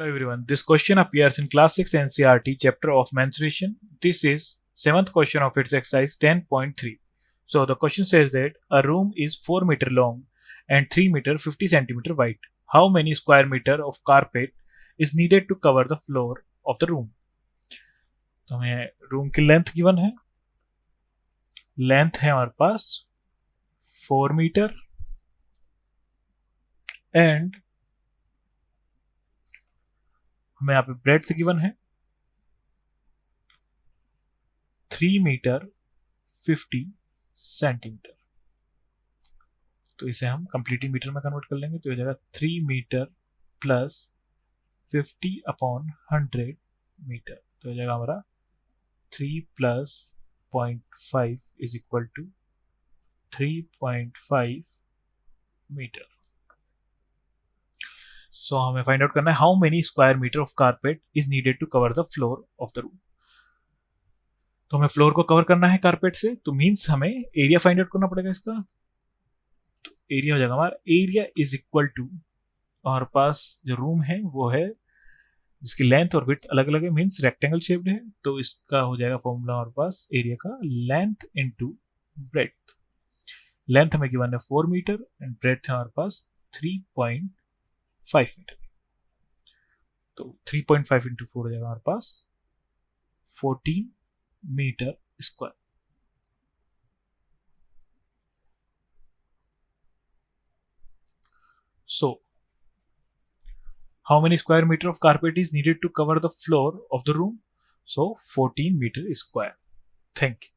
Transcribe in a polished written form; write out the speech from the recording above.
Hello everyone, this question appears in Class 6 NCERT chapter of Mensuration. This is 7th question of its exercise 10.3. So the question says that a room is 4 meter long and 3 meter 50 centimeter wide. How many square meter of carpet is needed to cover the floor of the room? तो हमें room की length given है, length है हमारे पास 4 metre and हमें यहाँ पे breadth given है 3 मीटर 50 सेंटीमीटर। तो इसे हम कंप्लीटिंग मीटर में कन्वर्ट कर लेंगे, तो ये जाएगा 3 मीटर प्लस 50 अपॉन 100 मीटर। तो ये जाएगा हमारा 3 plus 0.5 is equal to 3.5 metre. So हमें फाइंड आउट करना है how many square metre of carpet is needed to cover the floor of the room. तो हमें फ्लोर को कवर करना है कारपेट से, तो मींस हमें एरिया फाइंड आउट करना पड़ेगा इसका। तो एरिया हो जाएगा हमारा एरिया इज इक्वल टू, हमारे पास जो रूम है वो है जिसकी लेंथ और विड्थ अलग अलग है, मींस रेक्टेंगल शेप्ड है, तो इसका हो जाएगा फॉर्मूला हमारे पास एरिया का लेंथ इनटू ब्रेड्थ। लेंथ हमें गिवन है 4 मीटर एंड ब्रेड्थ है हमारे पास 3.5 मीटर। तो 3.5 इंटू 4 हो जाएगा हमारे पास 14 metre square. So, how many square meter of carpet is needed to cover the floor of the room? So, 14 meter square. Thank you.